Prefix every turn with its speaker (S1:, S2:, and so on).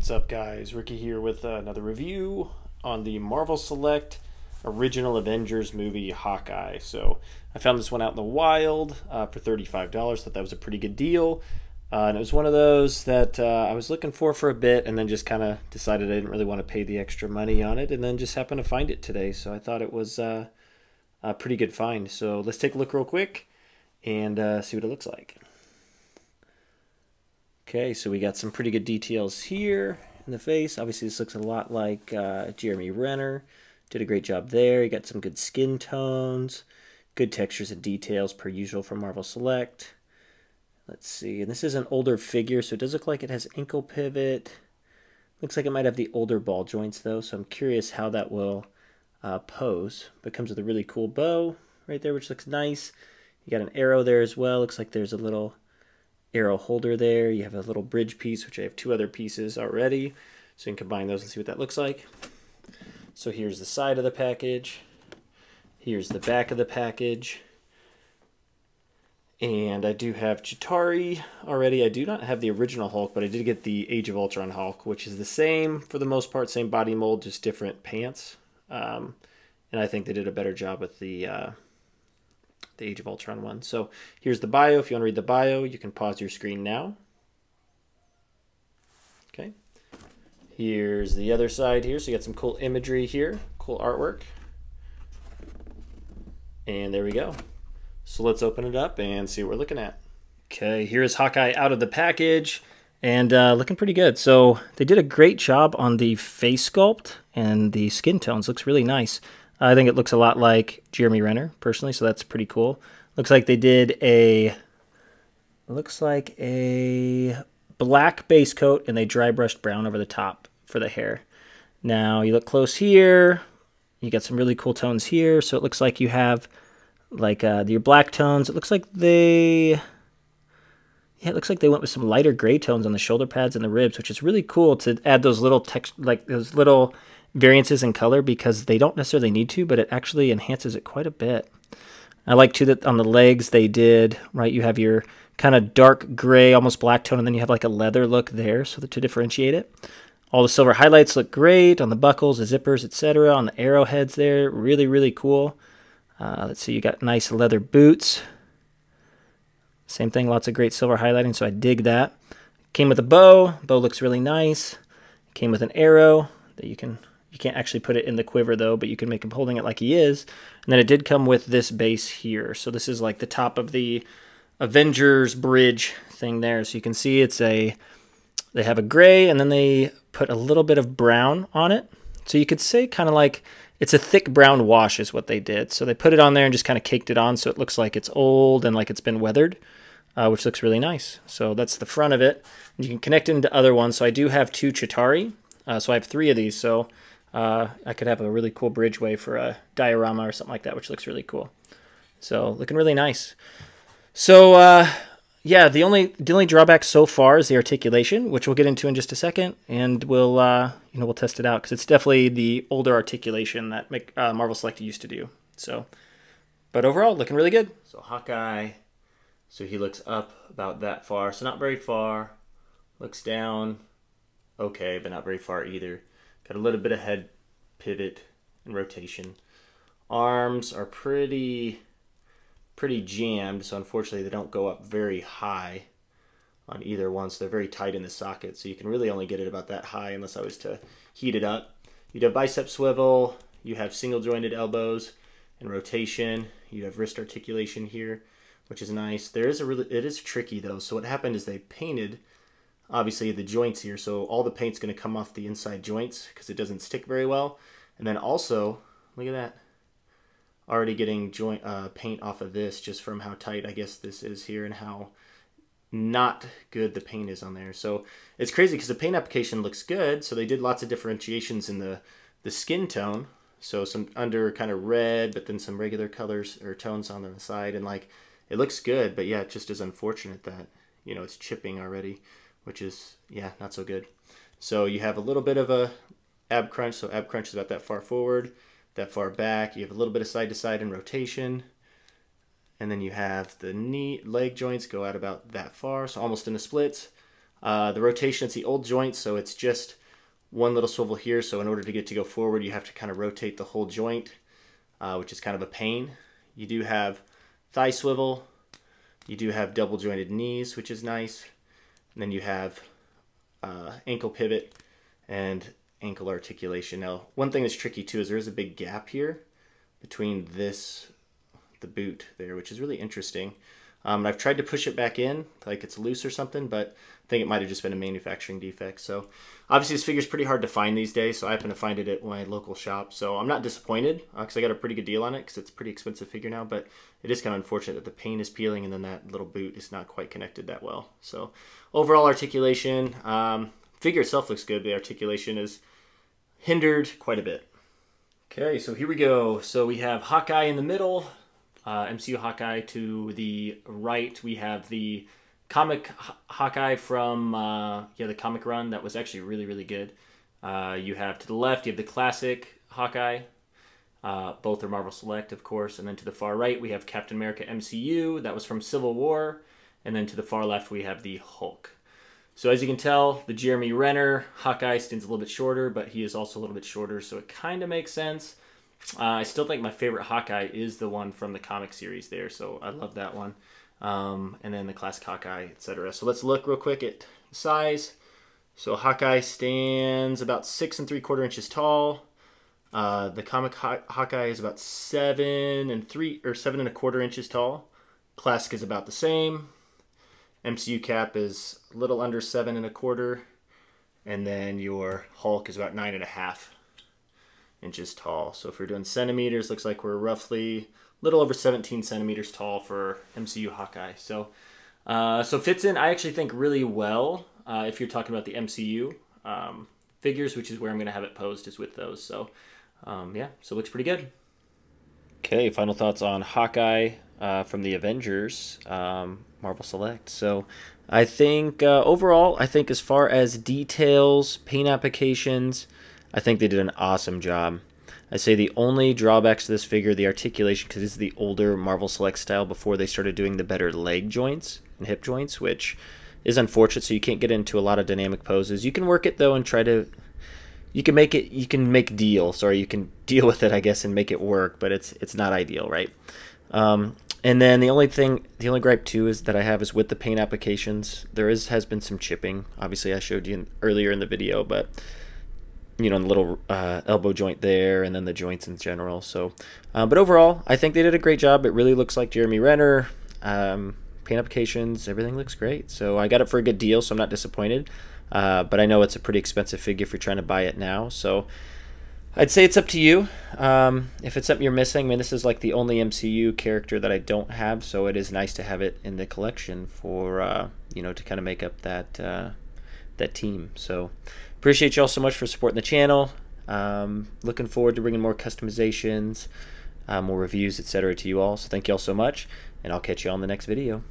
S1: What's up, guys? Ricky here with another review on the Marvel Select Original Avengers movie Hawkeye. So I found this one out in the wild for $35. Thought that was a pretty good deal. And it was one of those that I was looking for a bit and then just kind of decided I didn't really want to pay the extra money on it, and then just happened to find it today. So I thought it was a pretty good find. So let's take a look real quick and see what it looks like. Okay, so we got some pretty good details here in the face. Obviously, this looks a lot like Jeremy Renner. Did a great job there. You got some good skin tones, good textures and details per usual from Marvel Select. Let's see, and this is an older figure, so it does look like it has ankle pivot. Looks like it might have the older ball joints, though, so I'm curious how that will pose. But it comes with a really cool bow right there, which looks nice. You got an arrow there as well. Looks like there's a little arrow holder there. You have a little bridge piece, which I have two other pieces already, so you can combine those and see what that looks like. So here's the side of the package, here's the back of the package, and I do have Chitauri already. I do not have the original Hulk, but I did get the Age of Ultron Hulk, which is the same for the most part, same body mold, just different pants. And I think they did a better job with the Age of Ultron one. So here's the bio. If you want to read the bio, you can pause your screen now. Okay. Here's the other side here. So you got some cool imagery here, cool artwork. And there we go. So let's open it up and see what we're looking at. Okay, here's Hawkeye out of the package and looking pretty good. So they did a great job on the face sculpt and the skin tones. Looks really nice. I think it looks a lot like Jeremy Renner, personally, so that's pretty cool. Looks like they did a black base coat, and they dry brushed brown over the top for the hair. Now, you look close here, you got some really cool tones here, so it looks like you have like your black tones. It looks like it looks like they went with some lighter gray tones on the shoulder pads and the ribs, which is really cool to add those little those little variances in color, because they don't necessarily need to, but it actually enhances it quite a bit. I like too that on the legs they did, right, you have your kind of dark gray, almost black tone, and then you have like a leather look there, so to differentiate it. All the silver highlights look great on the buckles, the zippers, etc. On the arrowheads there, really, really cool. Let's see, you got nice leather boots. Same thing, lots of great silver highlighting, so I dig that. Came with a bow. Bow looks really nice. Came with an arrow that you can't actually put it in the quiver, though, but you can make him holding it like he is. And then it did come with this base here. So this is like the top of the Avengers bridge thing there. So you can see they have a gray, and then they put a little bit of brown on it. So you could say kind of like it's a thick brown wash is what they did. So they put it on there and just kind of caked it on, so it looks like it's old and like it's been weathered, which looks really nice. So that's the front of it. And you can connect it into other ones. So I do have two Chitauri. So I have three of these. So I could have a really cool bridgeway for a diorama or something like that, which looks really cool. So looking really nice. So yeah, the only drawback so far is the articulation, which we'll get into in just a second, and we'll we'll test it out, because it's definitely the older articulation that Marvel Select used to do. So, but overall, looking really good. So Hawkeye, so he looks up about that far, so not very far. Looks down, okay, but not very far either. Got a little bit of head pivot and rotation. Arms are pretty jammed, so unfortunately they don't go up very high on either one, so they're very tight in the socket, so you can really only get it about that high unless I was to heat it up. You'd have bicep swivel, you have single jointed elbows and rotation, you have wrist articulation here, which is nice. It is tricky though. So what happened is they painted obviously the joints here, so all the paint's going to come off the inside joints because it doesn't stick very well. And then also, look at that, already getting paint off of this just from how tight I guess this is here and how not good the paint is on there. So it's crazy because the paint application looks good, so they did lots of differentiations in the skin tone, so some under kind of red, but then some regular colors or tones on the side, and like it looks good, but yeah, it just is unfortunate that it's chipping already, which is, yeah, not so good. So you have a little bit of a ab crunch. So ab crunch is about that far forward, that far back. You have a little bit of side to side and rotation. And then you have the leg joints go out about that far, so almost in the splits. The rotation, it's the old joint, so it's just one little swivel here. So in order to get to go forward, you have to kind of rotate the whole joint, which is kind of a pain. You do have thigh swivel. You do have double jointed knees, which is nice. And then you have ankle pivot and ankle articulation. Now, one thing that's tricky too is there is a big gap here between the boot there, which is really interesting. And I've tried to push it back in like it's loose or something, but I think it might have just been a manufacturing defect. So obviously this figure is pretty hard to find these days, so I happen to find it at my local shop. So I'm not disappointed because I got a pretty good deal on it because it's a pretty expensive figure now, but it is kind of unfortunate that the paint is peeling and then that little boot is not quite connected that well. So overall articulation, figure itself looks good. The articulation is hindered quite a bit. Okay, so here we go. So we have Hawkeye in the middle, MCU Hawkeye to the right. We have the comic Hawkeye from the comic run that was actually really, really good. You have to the left, you have the classic Hawkeye. Both are Marvel Select, of course. And then to the far right, we have Captain America MCU. That was from Civil War. And then to the far left, we have the Hulk. So as you can tell, the Jeremy Renner Hawkeye stands a little bit shorter, but he is also a little bit shorter, so it kind of makes sense. I still think my favorite Hawkeye is the one from the comic series there, so I love that one. And then the classic Hawkeye, etc. So let's look real quick at size. So Hawkeye stands about 6 3/4 inches tall. The comic Hawkeye is about 7 1/4 inches tall. Classic is about the same. MCU cap is a little under 7 1/4, and then your Hulk is about 9 1/2 inches tall. So if we're doing centimeters, looks like we're roughly a little over 17 centimeters tall for MCU Hawkeye. So fits in, I actually think, really well if you're talking about the MCU figures, which is where I'm going to have it posed, is with those. So yeah, so it looks pretty good. Okay, final thoughts on Hawkeye from the Avengers Marvel Select. So I think overall, I think as far as details, paint applications, I think they did an awesome job. I say the only drawbacks to this figure, the articulation, because this is the older Marvel Select style before they started doing the better leg joints and hip joints, which is unfortunate, so you can't get into a lot of dynamic poses. You can work it though and try to, you can make deal with it, I guess, and make it work, but it's not ideal, right? And then the only gripe too is that I have is with the paint applications. There has been some chipping. Obviously, I showed you earlier in the video, but you know, the little elbow joint there, and then the joints in general. So, but overall, I think they did a great job. It really looks like Jeremy Renner. Paint applications, everything looks great. So I got it for a good deal, so I'm not disappointed. But I know it's a pretty expensive figure if you're trying to buy it now. So I'd say it's up to you. If it's something you're missing, I mean, this is like the only MCU character that I don't have, so it is nice to have it in the collection for you know, to kind of make up that that team. So appreciate you all so much for supporting the channel. Looking forward to bringing more customizations, more reviews, etc. to you all. So thank you all so much, and I'll catch you on the next video.